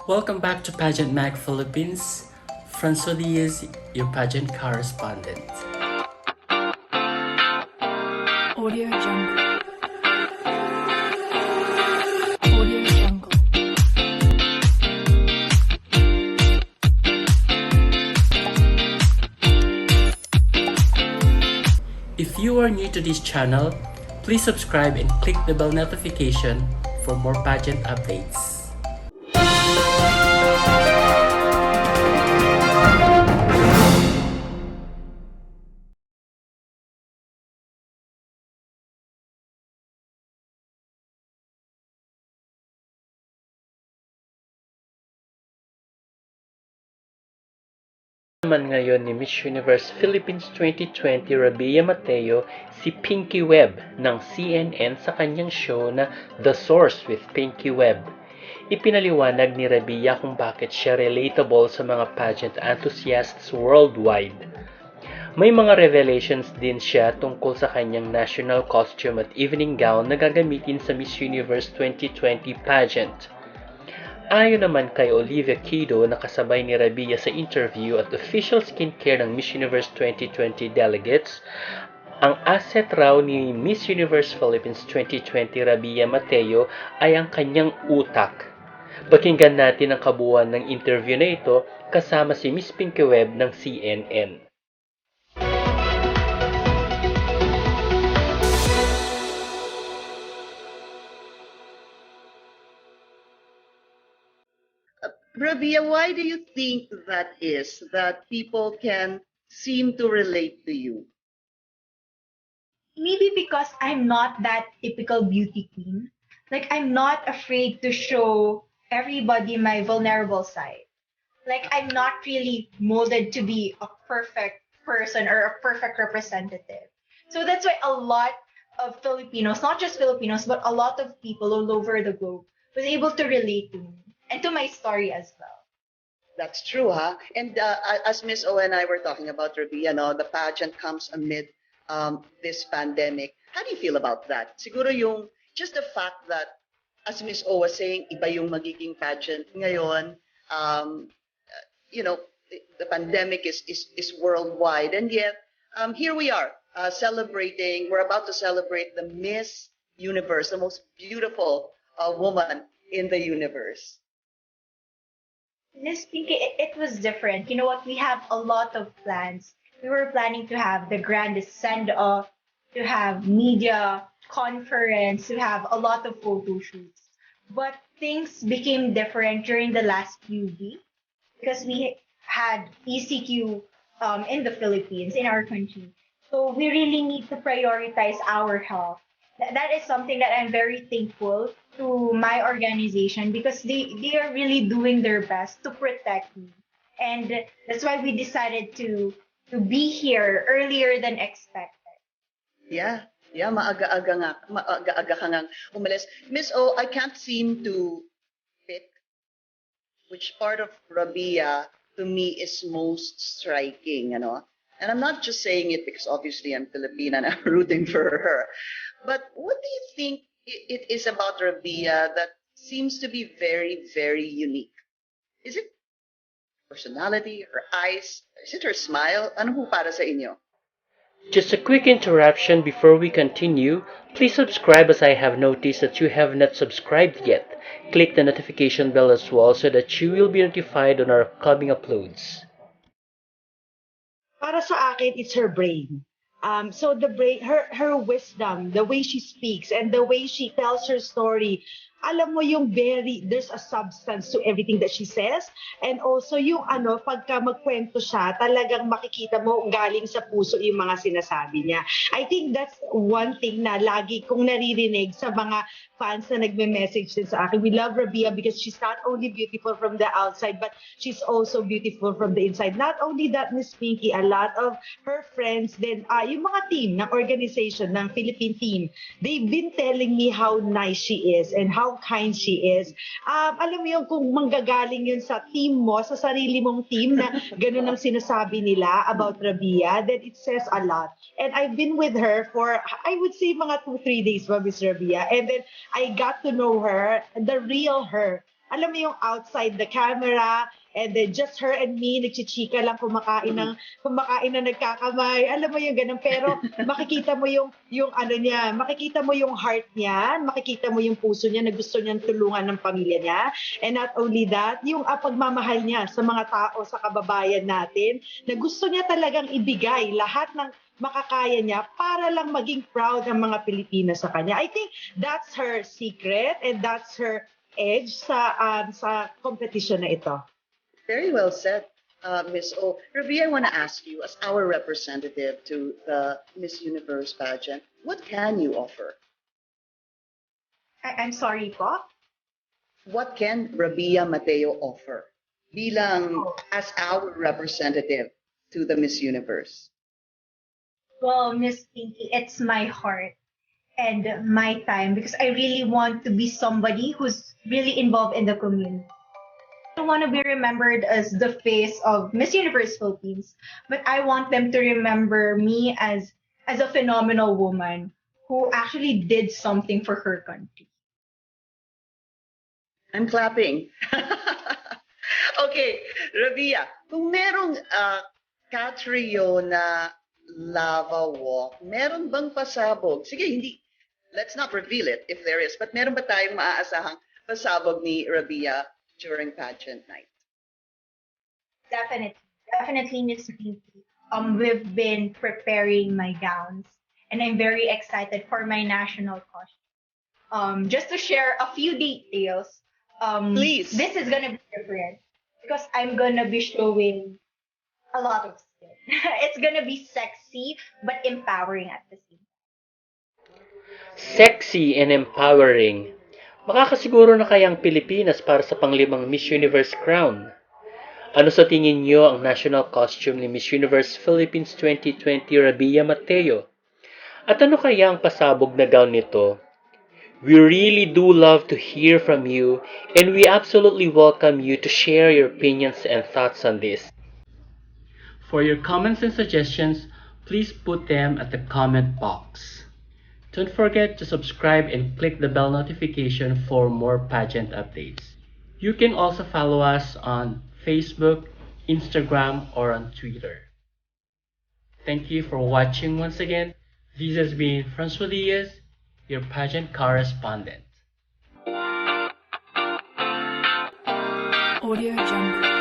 Welcome back to Pageant Mag Philippines. Francois Diaz, your pageant correspondent. Audio Jungle. Audio Jungle. If you are new to this channel, please subscribe and click the bell notification for more pageant updates. Naman ngayon ni Miss Universe Philippines 2020 Rabia Mateo si Pinky Webb ng CNN sa kanyang show na The Source with Pinky Webb. Ipinaliwanag ni Rabia kung bakit siya relatable sa mga pageant enthusiasts worldwide. May mga revelations din siya tungkol sa kanyang national costume at evening gown na gagamitin sa Miss Universe 2020 pageant. Ayon naman kay Olivia Kido na kasabay ni Rabia sa interview at official skincare ng Miss Universe 2020 delegates, ang asset raw ni Miss Universe Philippines 2020 Rabia Mateo ay ang kanyang utak. Pakinggan natin ang kabuuan ng interview na ito kasama si Miss Pinky Webb ng CNN. Rabia, why do you think that is, that people can seem to relate to you? Maybe because I'm not that typical beauty queen. Like, I'm not afraid to show everybody my vulnerable side. Like, I'm not really molded to be a perfect person or a perfect representative. So that's why a lot of Filipinos, not just Filipinos, but a lot of people all over the globe was able to relate to me and to my story as well. That's true, huh? And as Miss O and I were talking about, Rabia, the pageant comes amid this pandemic. How do you feel about that? Siguro yung, just the fact that, as Miss O was saying, iba yung magiging pageant ngayon. The pandemic is worldwide, and yet here we are celebrating. We're about to celebrate the Miss Universe, the most beautiful woman in the universe. Miss Pinky, it was different. You know what? We have a lot of plans. We were planning to have the grandest send off, to have media conference, to have a lot of photo shoots. But things became different during the last few weeks because we had ECQ in the Philippines, in our country. So we really need to prioritize our health. That is something that I'm very thankful to my organization because they are really doing their best to protect me. And that's why we decided to be here earlier than expected. Yeah. Yeah, maaga-aga ka ngang umalis. Miss O, I can't seem to pick which part of Rabia to me is most striking, And I'm not just saying it because obviously I'm Filipina and I'm rooting for her. But what do you think it is about Rabia that seems to be very, very unique? Is it personality, her eyes? Is it her smile? Ano ho para sa inyo? Just a quick interruption before we continue. Please subscribe as I have noticed that you have not subscribed yet. Click the notification bell as well so that you will be notified on our upcoming uploads. Para sa akin, it's her brain. So the brain, her wisdom, the way she speaks and the way she tells her story, alam mo yung there's a substance to everything that she says. And also yung pagka magkwento siya, talagang makikita mo galing sa puso yung mga sinasabi niya. I think that's one thing na lagi kong naririnig sa mga fans na nagme-message din sa akin. We love Rabia because she's not only beautiful from the outside, but she's also beautiful from the inside. Not only that, Miss Pinky, a lot of her friends then, yung mga team ng organization, ng Philippine team, they've been telling me how nice she is and how kind she is. Alam mo yung kung manggagaling yun sa team mo, sa sarili mong team na ganun ang sinasabi nila about Rabia, then it says a lot. And I've been with her for, I would say, mga 2-3 days, Miss Rabia. And then I got to know her, the real her. alam mo yung outside the camera, and then just her and me, nagchichika lang, kumakain na nagkakamay. Alam mo yung ganun. Pero makikita mo yung ano niya, makikita mo yung heart niya, makikita mo yung puso niya na gusto niyang tulungan ng pamilya niya. And not only that, yung pagmamahal niya sa mga tao, sa kababayan natin, na gusto niya talagang ibigay lahat ng makakaya niya para lang maging proud ang mga Pilipino sa kanya. I think that's her secret and that's her edge sa competition na ito. Very well said, Miss O. Rabi, I want to ask you, as our representative to the Miss Universe pageant, what can you offer? I'm sorry po. What can Rabia Mateo offer bilang as our representative to the Miss Universe? Well, Miss Pinky, it's my heart and my time because I really want to be somebody who's really involved in the community. I don't want to be remembered as the face of Miss Universe Philippines, but I want them to remember me as a phenomenal woman who actually did something for her country. I'm clapping. Okay, Rabia, kung merong Catriona lava walk, meron bang pasabog? Sige, let's not reveal it if there is, but meron ba tayong maaasahang pasabog ni Rabia during pageant night? Definitely, Miss Pinky. We've been preparing my gowns, and I'm very excited for my national costume. Just to share a few details. Please. This is gonna be different because I'm gonna be showing a lot of skin. It's gonna be sexy but empowering at the same time. Sexy and empowering. Makakasiguro na kaya ang Pilipinas para sa panglimang Miss Universe crown? Ano sa tingin niyo ang national costume ni Miss Universe Philippines 2020 Rabia Mateo? At ano kaya ang pasabog na gown nito? We really do love to hear from you, and we absolutely welcome you to share your opinions and thoughts on this. For your comments and suggestions, please put them at the comment box. Don't forget to subscribe and click the bell notification for more pageant updates. You can also follow us on Facebook, Instagram, or on Twitter. Thank you for watching once again. This has been Francois Diaz, your pageant correspondent. Audio Jungle.